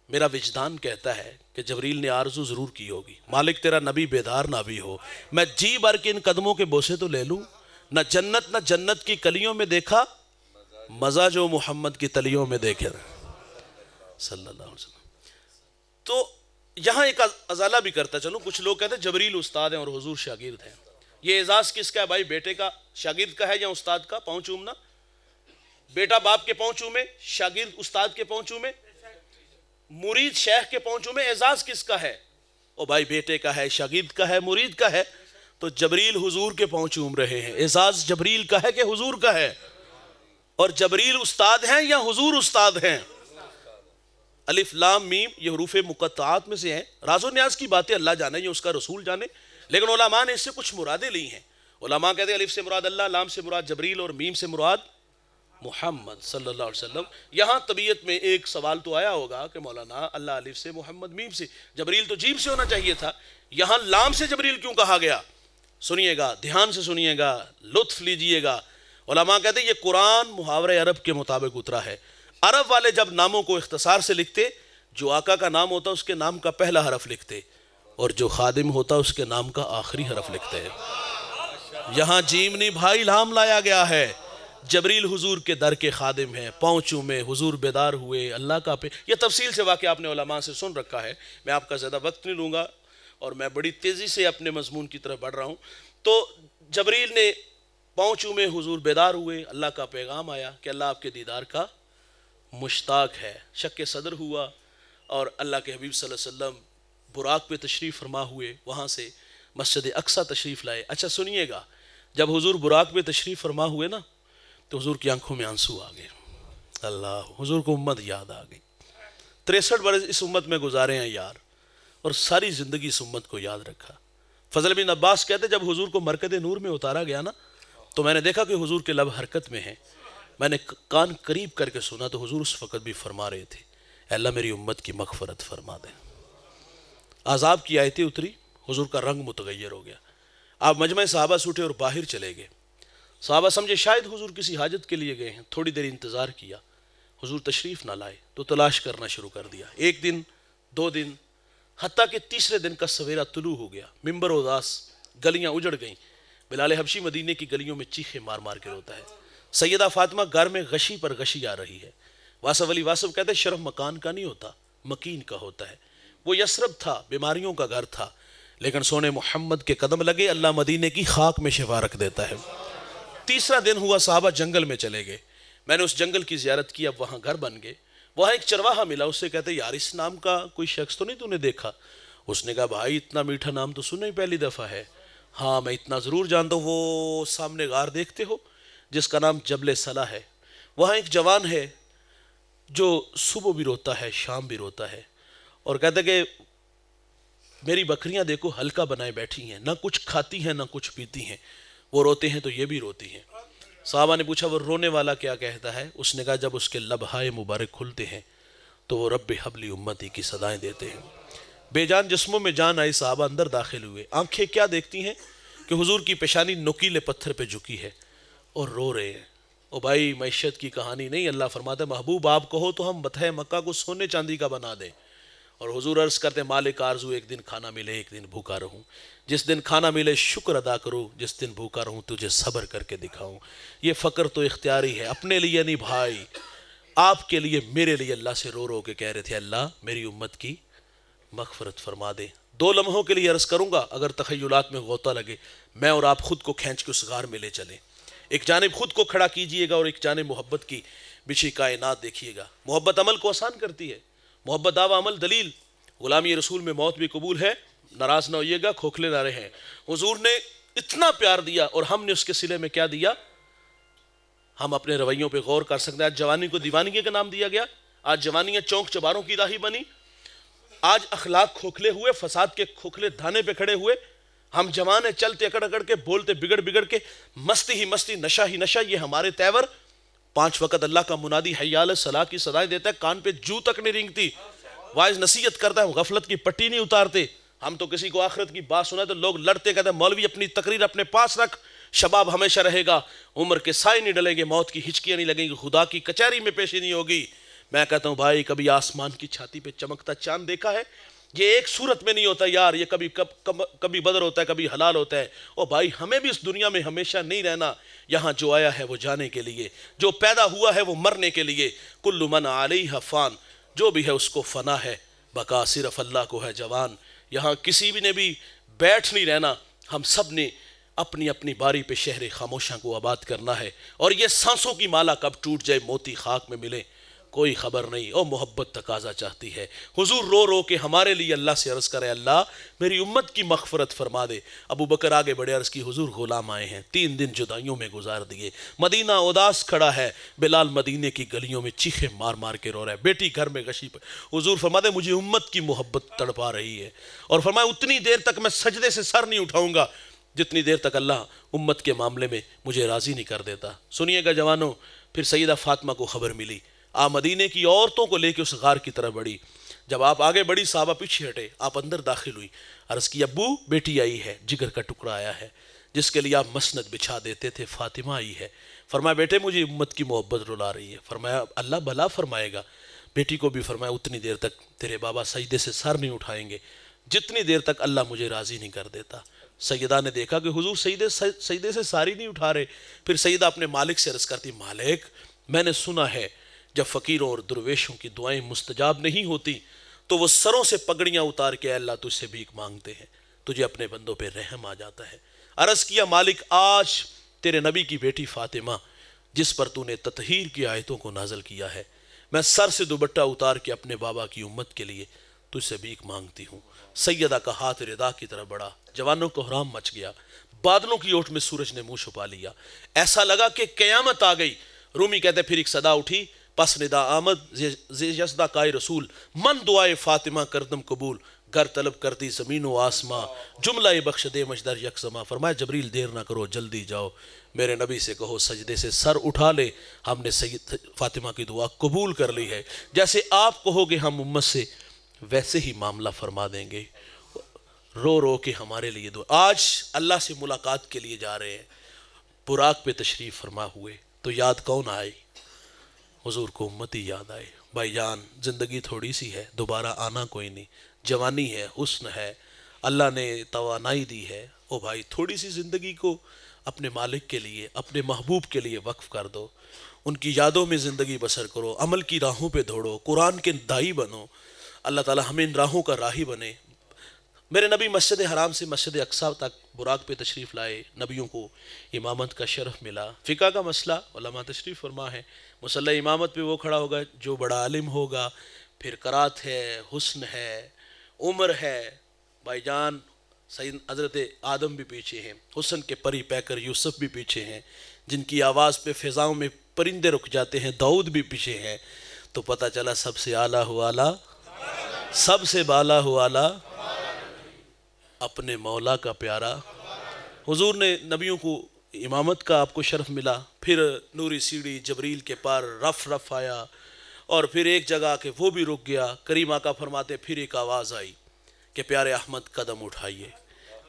Speaker 1: میرا وجدان کہتا ہے کہ جبریل نے آرزو ضرور کی ہوگی، مالک تیرا نبی بیدار نہ بھی ہو، میں جی بھر کے ان قدموں کے بوسے تو لے لوں۔ نہ جنت کی کلیوں میں دیکھا مزہ جو محمد کی تلیوں میں دیکھے صلی اللہ علیہ وسلم۔ تو یہاں ایک ازالہ بھی کرتا چلوں، کچھ لوگ کہتے ہیں جبریل استاد ہیں اور حضور شاگرد ہیں۔ یہ اعزاز کس کا ہے بھائی؟ بیٹے کا، شاگرد کا ہے یا استاد کا؟ پاؤں چومنا، بیٹا باپ کے پاؤں چومے، شاگرد استاد کے پاؤں چومے، مرید شیخ کے پاؤں چومے۔ اعزاز کس کا ہے؟ او بھائی بیٹے کا ہے، شاگرد کا ہے، مرید کا ہے، تو جبریل حضور کے پاؤں چوم رہے ہیں۔ اعزاز جبریل کا ہے کہ حضور کا ہے؟ اور جبریل استاد ہیں یا حضور استاد ہیں؟ الف لام میم یہ حروف مقطعات میں سے ہیں، راز و نیاز کی باتیں اللہ جانے، یہ اس کا رسول جانے، لیکن علماء نے اس سے کچھ مرادیں لی ہیں۔ علماء کہتے ہیں الف سے مراد اللہ، لام سے مراد جبریل اور میم سے مراد محمد صلی اللہ علیہ وسلم۔ یہاں طبیعت میں ایک سوال تو آیا ہوگا کہ مولانا اللہ الف سے، محمد میم سے، جبریل تو جیم سے ہونا چاہیے تھا، یہاں لام سے جبریل کیوں کہا گیا؟ سنیے گا، دھیان سے سنیے گا، لطف لیجئے گا۔ علماء کہتے ہیں یہ قرآن محاورہ عرب کے مطابق اترا ہے۔ عرب والے جب ناموں کو اختصار سے لکھتے، جو آقا کا نام ہوتا اس کے نام کا پہلا حرف لکھتے، اور جو خادم ہوتا اس کے نام کا آخری حرف لکھتے ہیں۔ یہاں جیم نہیں بھائی، لام لایا گیا ہے۔ جبریل حضور کے در کے خادم ہیں، پاؤں چومے، حضور بیدار ہوئے، اللہ کا یہ تفصیل سے واقعہ آپ نے علماء سے سن رکھا ہے، میں آپ کا زیادہ وقت نہیں لوں گا اور میں بڑی تیزی سے اپنے مضمون کی طرف بڑھ رہا ہوں۔ تو جبریل نے پاؤں چومے، حضور بیدار ہوئے، اللہ کا پیغام آیا کہ اللہ آپ کے دیدار کا مشتاق ہے۔ شک صدر ہوا اور اللہ کے حبیب صلی اللہ علیہ وسلم براق پہ تشریف فرما ہوئے، وہاں سے مسجد اقصیٰ تشریف لائے۔ اچھا سنیے گا، جب حضور براق پہ تشریف فرما ہوئے نا تو حضور کی آنکھوں میں آنسو آ گئے۔ اللہ، حضور کو امت یاد آ گئی۔ 63 برس اس امت میں گزارے ہیں یار، اور ساری زندگی اس امت کو یاد رکھا۔ فضل بن عباس کہتے جب حضور کو مرکز نور میں اتارا گیا نا تو میں نے دیکھا کہ حضور کے لب حرکت میں ہیں، میں نے کان قریب کر کے سنا تو حضور اس وقت بھی فرما رہے تھے اے اللہ میری امت کی مغفرت فرما دے۔ عذاب کی آیتیں اتری، حضور کا رنگ متغیر ہو گیا، آپ مجمع صحابہ سے اٹھے اور باہر چلے گئے۔ صحابہ سمجھے شاید حضور کسی حاجت کے لیے گئے ہیں، تھوڑی دیر انتظار کیا، حضور تشریف نہ لائے تو تلاش کرنا شروع کر دیا۔ 1 دن، 2 دن، حتیٰ کہ تیسرے دن کا سویرا طلوع ہو گیا، ممبر اداس، گلیاں اجڑ گئیں۔ بلال حبشی مدینے کی گلیوں میں چیخیں مار مار کے روتا ہے۔ سیدہ فاطمہ گھر میں غشی پر غشی آ رہی ہے۔ واصف علی واصف کہتے ہیں شرف مکان کا نہیں ہوتا، مکین کا ہوتا ہے۔ وہ یثرب تھا، بیماریوں کا گھر تھا، لیکن سونے محمد کے قدم لگے، اللہ مدینے کی خاک میں شفا رکھ دیتا ہے۔ تیسرا دن ہوا، صحابہ جنگل میں چلے گئے، میں نے اس جنگل کی زیارت کی، اب وہاں گھر بن گئے۔ وہاں ایک چرواہا ملا، اس سے کہتے یار اس نام کا کوئی شخص تو نہیں تو نے دیکھا؟ اس نے کہا بھائی اتنا میٹھا نام تو سنا ہی پہلی دفعہ ہے. ہاں میں اتنا ضرور جانتا ہوں، وہ سامنے غار دیکھتے ہو جس کا نام جبل صلا ہے، وہاں ایک جوان ہے جو صبح بھی روتا ہے شام بھی روتا ہے، اور کہتا ہے کہ میری بکریاں دیکھو ہلکا بنائے بیٹھی ہیں، نہ کچھ کھاتی ہیں نہ کچھ پیتی ہیں، وہ روتے ہیں تو یہ بھی روتی ہیں. صحابہ نے پوچھا وہ رونے والا کیا کہتا ہے؟ اس نے کہا جب اس کے لبہائے مبارک کھلتے ہیں تو وہ رب حبلی امتی کی صدائیں دیتے ہیں. بے جان جسموں میں جان آئی، صحابہ اندر داخل ہوئے. آنکھیں کیا دیکھتی ہیں کہ حضور کی پیشانی نکیلے پتھر پہ جھکی ہے اور رو رہے ہیں. او بھائی معیشت کی کہانی نہیں، اللہ فرماتا ہے محبوب آپ کہو تو ہم بتہ مکہ کو سونے چاندی کا بنا دیں. اور حضور عرض کرتے مالک آرزو ایک دن کھانا ملے ایک دن بھوکا رہوں، جس دن کھانا ملے شکر ادا کروں، جس دن بھوکا رہوں تجھے صبر کر کے دکھاؤں. یہ فقر تو اختیاری ہے، اپنے لیے نہیں بھائی، آپ کے لیے میرے لیے اللہ سے رو رو کے کہہ رہے تھے اللہ میری امت کی مغفرت فرما دے. 2 لمحوں کے لیے عرض کروں گا، اگر تخیلات میں غوطہ لگے میں اور آپ خود کو کھینچ کے اس غار میں لے چلیں. ایک جانب خود کو کھڑا کیجئے گا اور ایک جانب محبت کی بچھی کائنات دیکھیے گا. محبت عمل کو آسان کرتی ہے، محبت دعویٰ عمل دلیل. غلامی رسول میں موت بھی قبول ہے، ناراض نہ ہوئیے گا، کھوکھلے نہ رہیں. حضور نے اتنا پیار دیا اور ہم نے اس کے صلے میں کیا دیا؟ ہم اپنے رویوں پہ غور کر سکتے ہیں. آج جوانی کو دیوانگی کا نام دیا گیا، آج جوانیاں چونک چباروں کی راہی بنی، آج اخلاق کھوکھلے ہوئے، فساد کے کھوکھلے دھانے پہ کھڑے ہوئے. ہم جوان ہیں، چلتے اکڑ اکڑ کے، بولتے بگڑ بگڑ کے، مستی ہی مستی، نشہ ہی نشہ، یہ ہمارے تیور. 5 وقت اللہ کا منادی حی علی الصلاح کی صدائیں دیتا ہے، کان پہ جو تک نہیں رینگتی. واعظ نصیحت کرتا ہے، غفلت کی پٹی نہیں اتارتے. ہم تو کسی کو آخرت کی بات سنا تو لوگ لڑتے کہتے ہیں مولوی اپنی تقریر اپنے پاس رکھ، شباب ہمیشہ رہے گا، عمر کے سائے نہیں ڈلیں گے، موت کی ہچکیاں نہیں لگیں گی، خدا کی کچہری میں پیشی نہیں ہوگی. میں کہتا ہوں بھائی کبھی آسمان کی چھاتی پہ چمکتا چاند دیکھا ہے؟ یہ ایک صورت میں نہیں ہوتا یار، یہ کبھی بدر ہوتا ہے کبھی حلال ہوتا ہے. او بھائی ہمیں بھی اس دنیا میں ہمیشہ نہیں رہنا، یہاں جو آیا ہے وہ جانے کے لیے، جو پیدا ہوا ہے وہ مرنے کے لیے. کل من علیہ فان، جو بھی ہے اس کو فنا ہے، بقا صرف اللہ کو ہے جوان. یہاں کسی بھی نے بھی بیٹھ نہیں رہنا، ہم سب نے اپنی اپنی باری پہ شہر خاموشاں کو آباد کرنا ہے. اور یہ سانسوں کی مالا کب ٹوٹ جائے موتی خاک میں ملے کوئی خبر نہیں. او محبت تقاضا چاہتی ہے. حضور رو رو کے ہمارے لیے اللہ سے عرض کرے اللہ میری امت کی مغفرت فرما دے. ابو بکر آگے بڑے عرض کی حضور غلام آئے ہیں، 3 دن جدائیوں میں گزار دیے، مدینہ اداس کھڑا ہے، بلال مدینے کی گلیوں میں چیخے مار مار کے رو رہا ہے، بیٹی گھر میں غشی پر. حضور فرما دے مجھے امت کی محبت تڑپا رہی ہے، اور فرمایا اتنی دیر تک میں سجدے سے سر نہیں اٹھاؤں گا جتنی دیر تک اللہ امت کے معاملے میں مجھے راضی نہیں کر دیتا. سنیے گا جوانوں، پھر سیدہ فاطمہ کو خبر ملی، آپ مدینے کی عورتوں کو لے کے اس غار کی طرف بڑھی. جب آپ آگے بڑھی صحابہ پیچھے ہٹے، آپ اندر داخل ہوئی، عرض کی ابو بیٹی آئی ہے، جگر کا ٹکڑا آیا ہے جس کے لیے آپ مسند بچھا دیتے تھے، فاطمہ آئی ہے. فرمایا بیٹے مجھے امت کی محبت رلا رہی ہے. فرمایا اللہ بھلا فرمائے گا. بیٹی کو بھی فرمایا اتنی دیر تک تیرے بابا سجدے سے سر نہیں اٹھائیں گے جتنی دیر تک اللہ مجھے راضی نہیں کر دیتا. سیدہ نے دیکھا کہ حضور سجدے سے ساری نہیں اٹھا رہے. پھر سیدہ اپنے مالک سے عرض کرتی مالک میں نے سنا ہے جب فقیروں اور درویشوں کی دعائیں مستجاب نہیں ہوتی تو وہ سروں سے پگڑیاں اتار کے اللہ تجھ سے بھیک مانگتے ہیں، تجھے اپنے بندوں پہ رحم آ جاتا ہے. عرض کیا مالک آج تیرے نبی کی بیٹی فاطمہ جس پر تو نے تطہیر کی آیتوں کو نازل کیا ہے، میں سر سے دوپٹہ اتار کے اپنے بابا کی امت کے لیے تجھ سے بھیک مانگتی ہوں. سیدہ کا ہاتھ ردا کی طرف بڑھا، جوانوں کو حرام مچ گیا، بادلوں کی اوٹ میں سورج نے منہ چھپا لیا، ایسا لگا کہ قیامت آ گئی. رومی کہتے پھر ایک صدا اٹھی، پس ندا آمد زی یزدہ کائے رسول، من دعائے فاطمہ کردم قبول، گر طلب کرتی زمین و آسماں، جملہ بخش دے مجدر یک زماں. فرمایا جبریل دیر نہ کرو جلدی جاؤ، میرے نبی سے کہو سجدے سے سر اٹھا لے، ہم نے سید فاطمہ کی دعا قبول کر لی ہے، جیسے آپ کہو گے ہم امت سے ویسے ہی معاملہ فرما دیں گے. رو رو کے ہمارے لیے دعا. آج اللہ سے ملاقات کے لیے جا رہے ہیں، براق پہ تشریف فرما ہوئے تو یاد کون آئی؟ حضور کو امتی یاد آئے. بھائی جان زندگی تھوڑی سی ہے، دوبارہ آنا کوئی نہیں، جوانی ہے، حسن ہے، اللہ نے توانائی دی ہے. او بھائی تھوڑی سی زندگی کو اپنے مالک کے لیے، اپنے محبوب کے لیے وقف کر دو، ان کی یادوں میں زندگی بسر کرو، عمل کی راہوں پہ دوڑو، قرآن کے دائی بنو. اللہ تعالی ہمیں ان راہوں کا راہی بنے. میرے نبی مسجد حرام سے مسجد اقصی تک براق پہ تشریف لائے، نبیوں کو امامت کا شرف ملا. فقہ کا مسئلہ علماء تشریف فرما ہے، مصلی امامت پہ وہ کھڑا ہوگا جو بڑا عالم ہوگا، پھر قرات ہے، حسن ہے، عمر ہے، بھائی جان سید حضرت آدم بھی پیچھے ہیں، حسن کے پری پیکر یوسف بھی پیچھے ہیں، جن کی آواز پہ فضاؤں میں پرندے رک جاتے ہیں، داؤد بھی پیچھے ہیں. تو پتہ چلا سب سے اعلیٰ ہو اعلیٰ، سب سے بالا ہو اعلیٰ، اپنے مولا کا پیارا. حضور نے نبیوں کو امامت کا آپ کو شرف ملا، پھر نوری سیڑھی جبریل کے پار رف رف آیا، اور پھر ایک جگہ کہ وہ بھی رک گیا. کریم آقا فرماتے پھر ایک آواز آئی کہ پیارے احمد قدم اٹھائیے.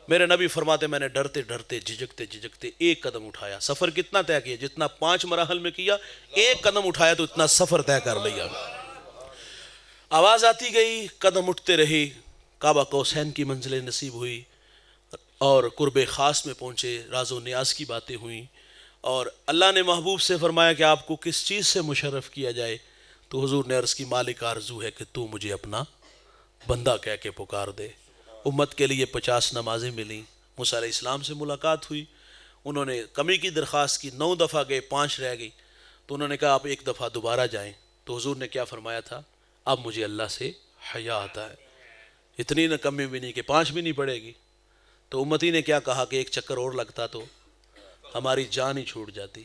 Speaker 1: میرے نبی فرماتے میں نے ڈرتے ڈرتے جھجکتے جھجکتے ایک قدم اٹھایا. سفر کتنا طے کیا؟ جتنا 5 مراحل میں کیا، ایک قدم اٹھایا تو اتنا سفر طے کر لیا. آواز آتی گئی، قدم اٹھتے رہے، کعبہ قوسین کی منزلیں نصیب ہوئی اور قرب خاص میں پہنچے. راز و نیاز کی باتیں ہوئیں اور اللہ نے محبوب سے فرمایا کہ آپ کو کس چیز سے مشرف کیا جائے. تو حضور نے عرض کی مالک آرزو ہے کہ تو مجھے اپنا بندہ کہہ کے پکار دے. امت کے لیے 50 نمازیں ملیں. موسیٰ علیہ السلام سے ملاقات ہوئی، انہوں نے کمی کی درخواست کی، 9 دفعہ گئے، 5 رہ گئی. تو انہوں نے کہا آپ ایک دفعہ دوبارہ جائیں. تو حضور نے کیا فرمایا تھا؟ اب مجھے اللہ سے حیا آتا ہے. اتنی نہ کمی بھی نہیں کہ 5 بھی نہیں پڑے گی. تو امتی نے کیا کہا کہ ایک چکر اور لگتا تو ہماری جان ہی چھوٹ جاتی.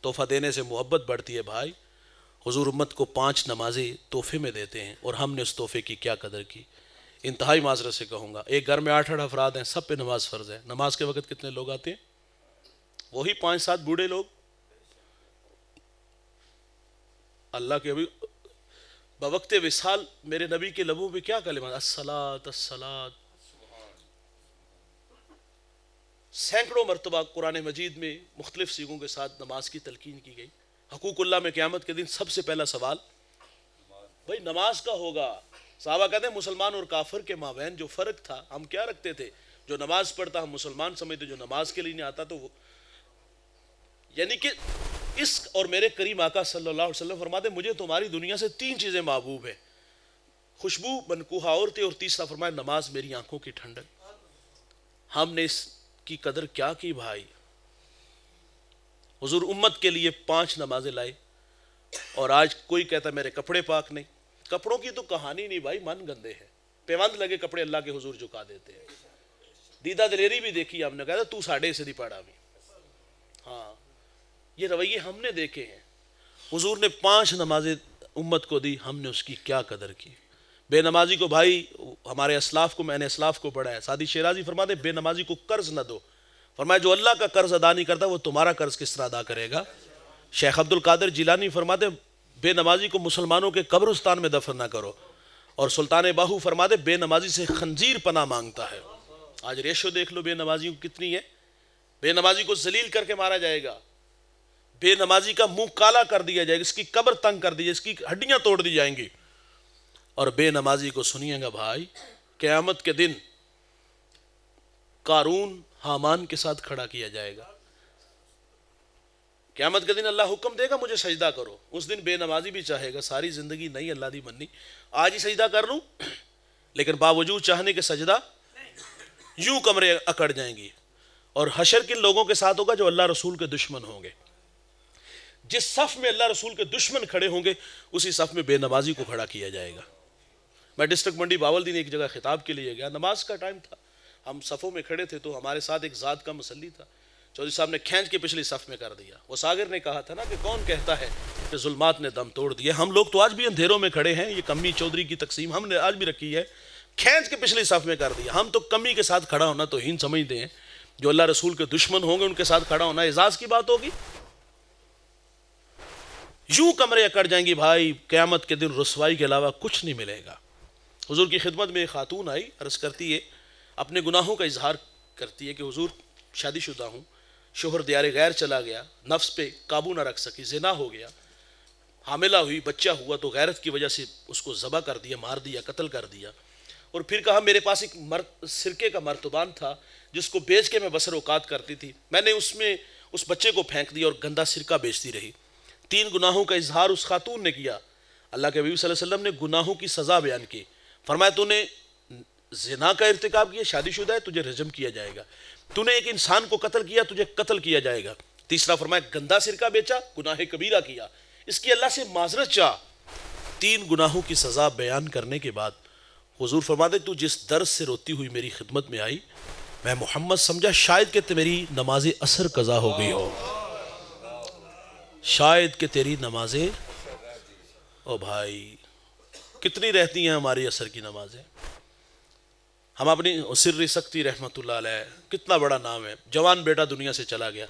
Speaker 1: تحفہ دینے سے محبت بڑھتی ہے بھائی. حضور امت کو 5 نمازیں تحفے میں دیتے ہیں اور ہم نے اس تحفے کی کیا قدر کی. انتہائی معذرت سے کہوں گا، ایک گھر میں 8 افراد ہیں، سب پہ نماز فرض ہے. نماز کے وقت کتنے لوگ آتے ہیں؟ وہی 5-7 بوڑھے لوگ. اللہ کے ابھی بوقت وصال میرے نبی کے لبوں پہ کیا کلمات، الصلاۃ الصلاۃ. سینکڑوں مرتبہ قرآن مجید میں مختلف سیغوں کے ساتھ نماز کی تلقین کی گئی. حقوق اللہ میں قیامت کے دن سب سے پہلا سوال بھائی نماز کا ہوگا. صحابہ کہتے ہیں مسلمان اور کافر کے مابین جو فرق تھا ہم کیا رکھتے تھے؟ جو نماز پڑھتا ہم مسلمان سمجھتے، جو نماز کے لیے نہیں آتا تو وہ، یعنی کہ اس اور میرے کریم آقا صلی اللہ علیہ وسلم فرماتے مجھے تمہاری دنیا سے 3 چیزیں محبوب ہیں، خوشبو منکوحہ عورتیں، اور تیسرا فرمایا نماز میری آنکھوں کی ٹھنڈک. ہم نے اس کی قدر کیا کی بھائی؟ حضور امت کے لیے 5 نمازیں لائے اور آج کوئی کہتا میرے کپڑے پاک نہیں. کپڑوں کی تو کہانی نہیں بھائی، من گندے ہیں. پیوند لگے کپڑے اللہ کے حضور جھکا دیتے ہیں. دیدہ دلیری بھی دیکھی ہم نے، کہا تو ساڑھے سے دی پڑا بھی. ہاں یہ رویے ہم نے دیکھے ہیں. حضور نے 5 نمازیں امت کو دی، ہم نے اس کی کیا قدر کی. بے نمازی کو بھائی، ہمارے اسلاف کو، میں نے اسلاف کو پڑھا ہے، سعدی شیرازی فرماتے بے نمازی کو قرض نہ دو. فرمایا جو اللہ کا قرض ادا نہیں کرتا وہ تمہارا قرض کس طرح ادا کرے گا. شیخ عبد القادر جیلانی فرماتے بے نمازی کو مسلمانوں کے قبرستان میں دفن نہ کرو. اور سلطان باہو فرماتے بے نمازی سے خنزیر پناہ مانگتا ہے. آج ریشو دیکھ لو بے نمازیوں کی کتنی ہے. بے نمازی کو ذلیل کر کے مارا جائے گا، بے نمازی کا منہ کالا کر دیا جائے گا، اس کی قبر تنگ کر دی جائے، اس کی ہڈیاں توڑ دی جائیں گی. اور بے نمازی کو سنیے گا بھائی، قیامت کے دن قارون حامان کے ساتھ کھڑا کیا جائے گا. قیامت کے دن اللہ حکم دے گا مجھے سجدہ کرو. اس دن بے نمازی بھی چاہے گا ساری زندگی نہیں اللہ دی منی، آج ہی سجدہ کر لوں، لیکن باوجود چاہنے کے سجدہ یوں کمرے اکڑ جائیں گی. اور حشر کن لوگوں کے ساتھ ہوگا؟ جو اللہ رسول کے دشمن ہوں گے. جس صف میں اللہ رسول کے دشمن کھڑے ہوں گے اسی صف میں بے نمازی کو کھڑا کیا جائے گا. میں ڈسٹرکٹ منڈی باولدین ایک جگہ خطاب کے لیے گیا، نماز کا ٹائم تھا، ہم صفوں میں کھڑے تھے تو ہمارے ساتھ ایک ذات کا مصلی تھا. چودھری صاحب نے کھینچ کے پچھلی صف میں کر دیا. وہ ساگر نے کہا تھا نا کہ کون کہتا ہے کہ ظلمات نے دم توڑ دیے. ہم لوگ تو آج بھی اندھیروں میں کھڑے ہیں. یہ کمی چودھری کی تقسیم ہم نے آج بھی رکھی ہے، کھینچ کے پچھلی صف میں کر دیا. ہم تو کمی کے ساتھ کھڑا ہونا تو ہین سمجھتے ہیں، جو اللہ رسول کے دشمن ہوں گے ان کے ساتھ کھڑا ہونا اعزاز کی بات ہوگی. یوں کمرے اکڑ جائیں گی بھائی، قیامت کے دن رسوائی کے علاوہ کچھ نہیں ملے گا. حضور کی خدمت میں ایک خاتون آئی، عرض کرتی ہے، اپنے گناہوں کا اظہار کرتی ہے کہ حضور شادی شدہ ہوں، شوہر دیار غیر چلا گیا، نفس پہ قابو نہ رکھ سکی، زنا ہو گیا، حاملہ ہوئی، بچہ ہوا تو غیرت کی وجہ سے اس کو ذبح کر دیا، مار دیا، قتل کر دیا. اور پھر کہا میرے پاس ایک سرکے کا مرتبان تھا جس کو بیچ کے میں بسر اوقات کرتی تھی، میں نے اس بچے کو پھینک دیا اور گندا سرکہ بیچتی رہی. 3 گناہوں کا اظہار اس خاتون نے کیا. اللہ کے حبیب صلی اللہ علیہ وسلم نے گناہوں کی سزا بیان کی. فرمایا تو نے زنا کا ارتکاب کیا، شادی شدہ ہے، تجھے رجم کیا جائے گا. تو نے ایک انسان کو قتل کیا، تجھے قتل کیا جائے گا. تیسرا فرمایا گندا سرکہ بیچا، گناہ کبیرہ کیا، اس کی اللہ سے معذرت چاہ. 3 گناہوں کی سزا بیان کرنے کے بعد
Speaker 2: حضور فرماتے تو جس درد سے روتی ہوئی میری خدمت میں آئی، میں محمد سمجھا شاید کہ میری نماز عصر قضا ہو گئی ہو، شاید کہ تیری نمازیں. او بھائی کتنی رہتی ہیں ہماری عصر کی نمازیں. ہم اپنی سر سکتی رحمت اللہ علیہ، کتنا بڑا نام ہے، جوان بیٹا دنیا سے چلا گیا،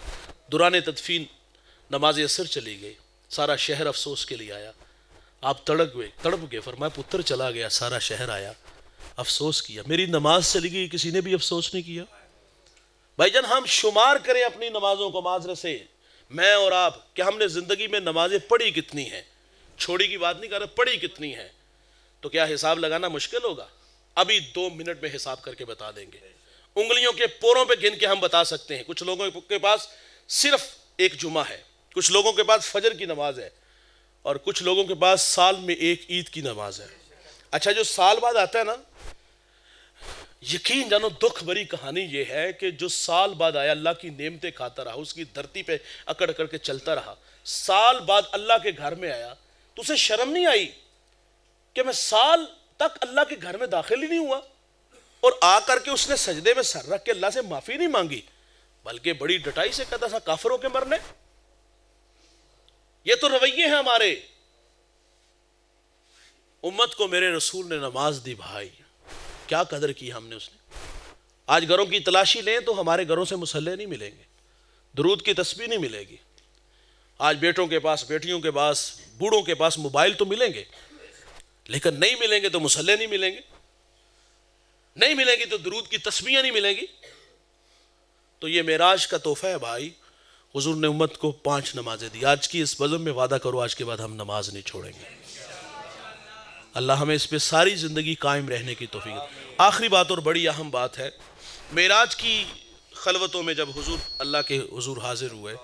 Speaker 2: دوران تدفین نماز عصر چلی گئی، سارا شہر افسوس کے لیے آیا، آپ تڑپ گئے، فرمایا پتر چلا گیا، سارا شہر آیا افسوس کیا، میری نماز چلی گئی، کسی نے بھی افسوس نہیں کیا. بھائی جان ہم شمار کریں اپنی نمازوں کو معذرت سے، میں اور آپ، کہ ہم نے زندگی میں نمازیں پڑھی کتنی ہیں، چھوڑی کی بات نہیں کر رہا، پڑھی کتنی ہیں. تو کیا حساب لگانا مشکل ہوگا؟ ابھی 2 منٹ میں حساب کر کے بتا دیں گے، انگلیوں کے پوروں پہ گن کے ہم بتا سکتے ہیں. کچھ لوگوں کے پاس صرف ایک جمعہ ہے، کچھ لوگوں کے پاس فجر کی نماز ہے، اور کچھ لوگوں کے پاس سال میں ایک عید کی نماز ہے. اچھا جو سال بعد آتا ہے نا، یقین جانو دکھ بھری کہانی یہ ہے کہ جو سال بعد آیا، اللہ کی نعمتیں کھاتا رہا، اس کی دھرتی پہ اکڑ اکڑ کے چلتا رہا، سال بعد اللہ کے گھر میں آیا، تو اسے شرم نہیں آئی کہ میں سال تک اللہ کے گھر میں داخل ہی نہیں ہوا، اور آ کر کے اس نے سجدے میں سر رکھ کے اللہ سے معافی نہیں مانگی، بلکہ بڑی ڈٹائی سے کہتا تھا کافروں کے مرنے. یہ تو رویے ہیں ہمارے. امت کو میرے رسول نے نماز دی بھائی، کیا قدر کی ہم نے اس نے. آج گھروں کی تلاشی لیں تو ہمارے گھروں سے مصلے نہیں ملیں گے، درود کی تسبیح نہیں ملے گی. آج بیٹوں کے پاس، بیٹیوں کے پاس، بوڑھوں کے پاس موبائل تو ملیں گے، لیکن نہیں ملیں گے تو مصلے نہیں ملیں گے، نہیں ملیں گی تو درود کی تسبیحیں نہیں ملیں گی. تو یہ معراج کا تحفہ ہے بھائی. حضور نے امت کو 5 نمازیں دی. آج کی اس بزم میں وعدہ کرو آج کے بعد ہم نماز نہیں چھوڑیں گے. اللہ ہمیں اس پہ ساری زندگی قائم رہنے کی توفیق. آخری بات اور بڑی اہم بات ہے، معراج کی خلوتوں میں جب حضور اللہ کے حضور حاضر ہوئے،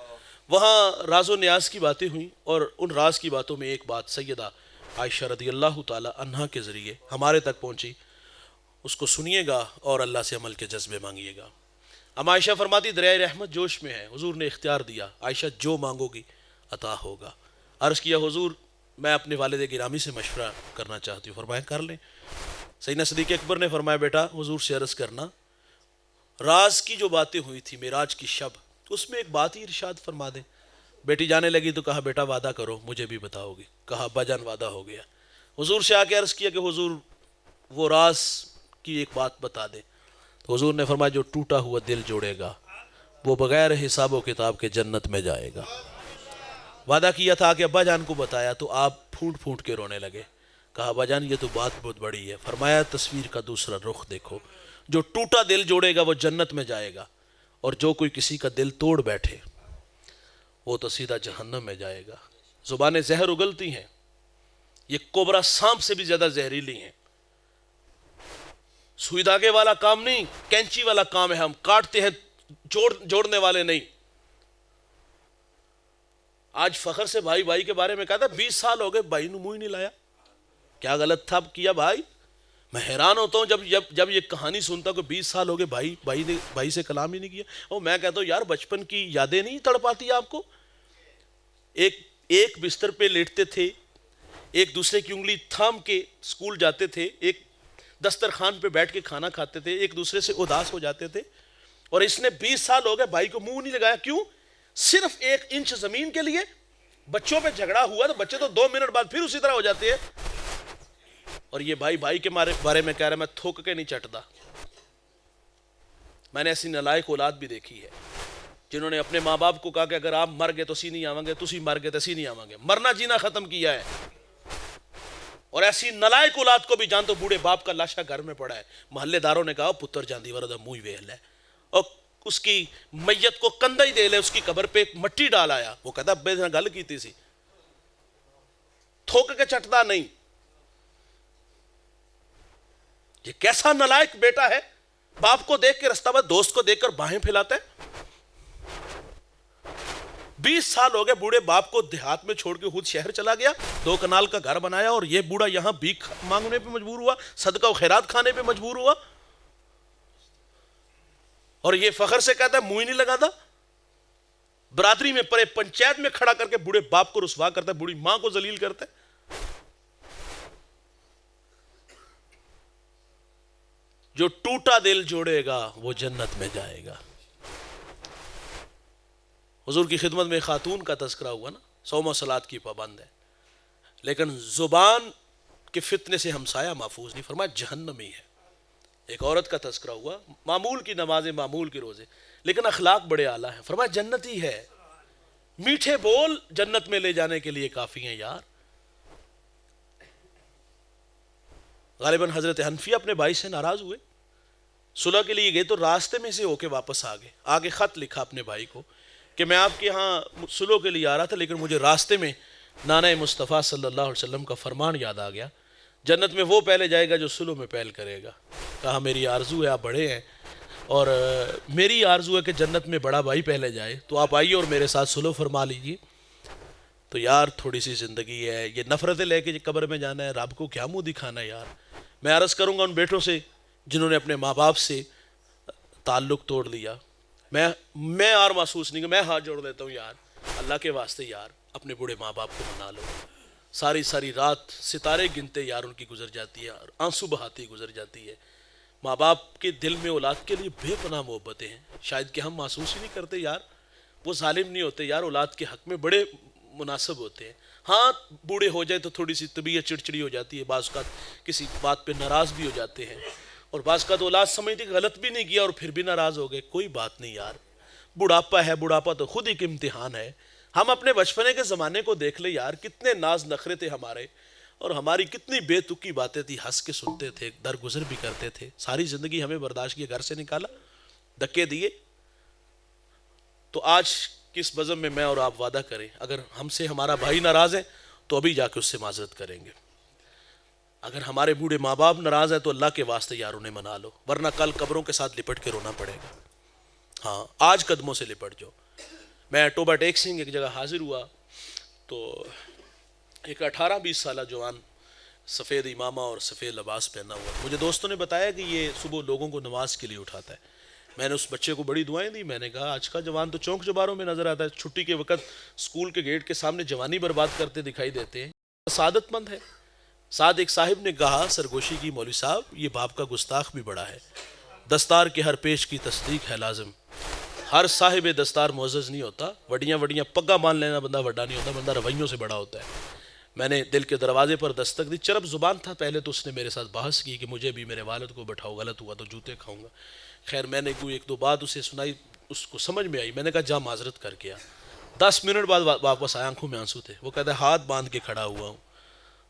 Speaker 2: وہاں راز و نیاز کی باتیں ہوئیں، اور ان راز کی باتوں میں ایک بات سیدہ عائشہ رضی اللہ تعالی عنہا کے ذریعے ہمارے تک پہنچی. اس کو سنیے گا اور اللہ سے عمل کے جذبے مانگیے گا. ام عائشہ فرماتی دریائے رحمت جوش میں ہے، حضور نے اختیار دیا، عائشہ جو مانگو گی عطا ہوگا. عرض کیا حضور میں اپنے والد گرامی سے مشورہ کرنا چاہتی ہوں. فرمایا کر لیں. سیدنا صدیق اکبر نے فرمایا بیٹا حضور سے عرض کرنا، راز کی جو باتیں ہوئی تھی معراج کی شب، اس میں ایک بات ہی ارشاد فرما دیں. بیٹی جانے لگی تو کہا بیٹا وعدہ کرو مجھے بھی بتاؤ گی. کہا ابا جان وعدہ ہو گیا. حضور سے آ کے عرض کیا کہ حضور وہ راز کی ایک بات بتا دیں. تو حضور نے فرمایا جو ٹوٹا ہوا دل جوڑے گا وہ بغیر حساب و کتاب کے جنت میں جائے گا. وعدہ کیا تھا کہ ابا جان کو بتایا تو آپ پھوٹ پھوٹ کے رونے لگے. کہا ابا جان یہ تو بات بہت بڑی ہے. فرمایا تصویر کا دوسرا رخ دیکھو، جو ٹوٹا دل جوڑے گا وہ جنت میں جائے گا، اور جو کوئی کسی کا دل توڑ بیٹھے وہ تو سیدھا جہنم میں جائے گا. زبانیں زہر اگلتی ہیں، یہ کوبرا سانپ سے بھی زیادہ زہریلی ہیں. سوئی دھاگے والا کام نہیں، کینچی والا کام ہے. ہم کاٹتے ہیں، جوڑنے والے نہیں. آج فخر سے بھائی بھائی کے بارے میں کہا تھا 20 سال ہو گئے بھائی نے منہ ہی نہیں لایا. کیا غلط تھا کیا بھائی؟ میں حیران ہوتا ہوں جب یہ کہانی سنتا کہ 20 سال ہو گئے بھائی نے بھائی سے کلام ہی نہیں کیا. اور میں کہتا ہوں یار بچپن کی یادیں نہیں تڑپاتی آپ کو؟ ایک بستر پہ لیٹتے تھے، ایک دوسرے کی انگلی تھام کے اسکول جاتے تھے، ایک دسترخوان پہ بیٹھ کے کھانا کھاتے تھے، ایک دوسرے سے اداس ہو جاتے تھے. اور اس نے 20 سال ہو گئے بھائی کو منہ نہیں لگایا. کیوں؟ صرف 1 انچ زمین کے لیے. بچوں پہ جھگڑا ہوا تو بچے تو 2 منٹ بعد پھر اسی طرح ہو جاتے ہیں. اور یہ بھائی کے بارے میں کہہ رہا ہے میں تھوک کے نہیں چٹتا. میں نے ایسی نالائق اولاد بھی دیکھی ہے جنہوں نے اپنے ماں باپ کو کہا کہ اگر آپ مر گئے تو اسی نہیں آواں گے، تسی مر گئے تو اسی نہیں آواں گے. مرنا جینا ختم کیا ہے. اور ایسی نالائق اولاد کو بھی جان تو بوڑھے باپ کا لاشا گھر میں پڑا ہے. محلے داروں نے کہا پتر جاندی وردا موئی ویل ہے، اور اس کی میت کو کندھا ہی دے لے، اس کی قبر پہ مٹی ڈال آیا. وہ کہتا ابے سے گل کیتی سی، تھوک کے چٹتا نہیں. یہ کیسا نالائق بیٹا ہے، باپ کو دیکھ کے رستہ بد دوست کو دیکھ کر باہیں پھیلاتا ہے. 20 سال ہو گئے بوڑھے باپ کو دیہات میں چھوڑ کے خود شہر چلا گیا، 2 کنال کا گھر بنایا، اور یہ بوڑھا یہاں بھیک مانگنے پہ مجبور ہوا، صدقہ و خیرات کھانے پہ مجبور ہوا. اور یہ فخر سے کہتا ہے منہ ہی نہیں لگاتا. برادری میں پرے پنچایت میں کھڑا کر کے بوڑھے باپ کو رسوا کرتا ہے، بوڑھی ماں کو ذلیل کرتا ہے. جو ٹوٹا دل جوڑے گا وہ جنت میں جائے گا۔ حضور کی خدمت میں خاتون کا تذکرہ ہوا نا، صوم و صلات کی پابند ہے، لیکن زبان کے فتنے سے ہمسایہ محفوظ نہیں، فرمایا جہنمی ہے۔ ایک عورت کا تذکرہ ہوا، معمول کی نمازیں، معمول کے روزے، لیکن اخلاق بڑے اعلیٰ ہیں، فرمایا جنتی ہے۔ میٹھے بول جنت میں لے جانے کے لیے کافی ہیں یار۔ غالباً حضرت حنفیہ اپنے بھائی سے ناراض ہوئے، صلح کے لیے گئے تو راستے میں سے ہو کے واپس آ گئے، آگے خط لکھا اپنے بھائی کو کہ میں آپ کے ہاں صلح کے لیے آ رہا تھا، لیکن مجھے راستے میں نانہ مصطفیٰ صلی اللہ علیہ وسلم کا فرمان یاد آ گیا، جنت میں وہ پہلے جائے گا جو صلح میں پہل کرے گا۔ کہا میری آرزو ہے، آپ بڑے ہیں اور میری آرزو ہے کہ جنت میں بڑا بھائی پہلے جائے، تو آپ آئیے اور میرے ساتھ صلح فرما لیجیے۔ تو یار تھوڑی سی زندگی ہے، یہ نفرتیں لے کے قبر میں جانا ہے، رب کو کیا منہ دکھانا ہے یار۔ میں عرض کروں گا ان بیٹوں سے جنہوں نے اپنے ماں باپ سے تعلق توڑ لیا، میں اور محسوس نہیں کہ میں ہاتھ جوڑ دیتا ہوں یار، اللہ کے واسطے یار اپنے بوڑھے ماں باپ کو منا لو۔ ساری رات ستارے گنتے یار ان کی گزر جاتی ہے اور آنسو بہاتی گزر جاتی ہے۔ ماں باپ کے دل میں اولاد کے لیے بے پناہ محبتیں ہیں، شاید کہ ہم محسوس ہی نہیں کرتے یار۔ وہ ظالم نہیں ہوتے یار، اولاد کے حق میں بڑے مناسب ہوتے ہیں۔ ہاں بوڑھے ہو جائے تو تھوڑی سی طبیعت چڑچڑی ہو جاتی ہے، بعض اوقات کسی بات پہ ناراض بھی ہو جاتے ہیں، اور بعض اوقات اولاد سمجھتی کہ غلط بھی نہیں کیا اور پھر بھی ناراض ہو گئے۔ کوئی بات نہیں یار، بڑھاپا ہے، بڑھاپا تو خود ایک امتحان ہے۔ ہم اپنے بچپنے کے زمانے کو دیکھ لیں یار، کتنے ناز نخرے تھے ہمارے، اور ہماری کتنی بے تکی باتیں تھی، ہنس کے سنتے تھے، درگزر بھی کرتے تھے، ساری زندگی ہمیں برداشت کیے، گھر سے نکالا، دھکے دیے۔ تو آج کس بزم میں میں اور آپ وعدہ کریں، اگر ہم سے ہمارا بھائی ناراض ہے تو ابھی جا کے اس سے معذرت کریں گے، اگر ہمارے بوڑھے ماں باپ ناراض ہیں تو اللہ کے واسطے یار انہیں منا لو، ورنہ کل قبروں کے ساتھ لپٹ کے رونا پڑے گا۔ ہاں آج قدموں سے لپٹ جاؤ۔ میں ٹوبا ٹیکسنگ ایک جگہ حاضر ہوا تو ایک 18-20 سالہ جوان سفید امامہ اور سفید لباس پہنا ہوا، مجھے دوستوں نے بتایا کہ یہ صبح لوگوں کو نماز کے لیے اٹھاتا ہے۔ میں نے اس بچے کو بڑی دعائیں دی، میں نے کہا آج کا جوان تو چونک چباروں میں نظر آتا ہے، چھٹی کے وقت اسکول کے گیٹ کے سامنے جوانی برباد کرتے دکھائی دیتے ہیں، سعادت مند ہے۔ ساتھ ایک صاحب نے کہا سرگوشی کی، مولوی صاحب یہ باپ کا گستاخ بھی بڑا ہے، دستار کے ہر پیش کی تصدیق ہے لازم، ہر صاحب دستار معزز نہیں ہوتا، وڈیاں پگا مان لینا بندہ وڈا نہیں ہوتا، بندہ رویوں سے بڑا ہوتا ہے۔ میں نے دل کے دروازے پر دستک دی، چرب زبان تھا، پہلے تو اس نے میرے ساتھ بحث کی کہ مجھے بھی میرے والد کو بٹھاؤ، غلط ہوا تو جوتے کھاؤں گا۔ خیر میں نے کوئی 1-2 بات اسے سنائی، اس کو سمجھ میں آئی، میں نے کہا جا معذرت کر کے آ۔ 10 منٹ بعد واپس آیا، آنکھوں میں آنسو تھے، وہ کہتا ہے ہاتھ باندھ کے کھڑا ہوا ہوں،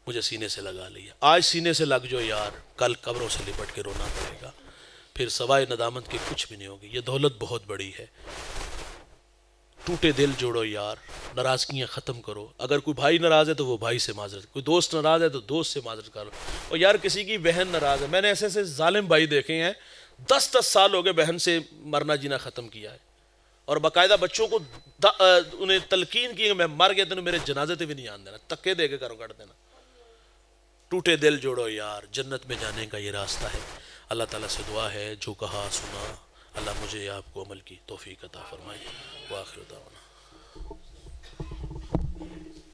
Speaker 2: مجھے سینے سے لگا لیا۔ آج سینے سے لگ جو یار، کل قبروں سے لپٹ کے رونا پڑے گا، پھر سوائے ندامت کے کچھ بھی نہیں ہوگی۔ یہ دولت بہت بڑی ہے، ٹوٹے دل جوڑو یار، ناراضگیاں ختم کرو۔ اگر کوئی بھائی ناراض ہے تو وہ بھائی سے معذرت، کوئی دوست ناراض ہے تو دوست سے معذرت کرو۔ اور یار کسی کی بہن ناراض ہے، میں نے ایسے ظالم بھائی دیکھے ہیں 10 سال ہو گئے بہن سے مرنا جینا ختم کیا ہے، اور باقاعدہ بچوں کو انہیں تلقین کی کہ میں مر گیا تو میرے جنازے تے بھی نہیں آن دینا، تکے دے کے کرو کٹ دینا۔ ٹوٹے دل جوڑو یار، جنت میں جانے کا یہ راستہ ہے۔ اللہ تعالیٰ سے دعا ہے جو کہا سنا، اللہ مجھے آپ کو عمل کی توفیق عطا فرمائے۔ وآخر دعوانا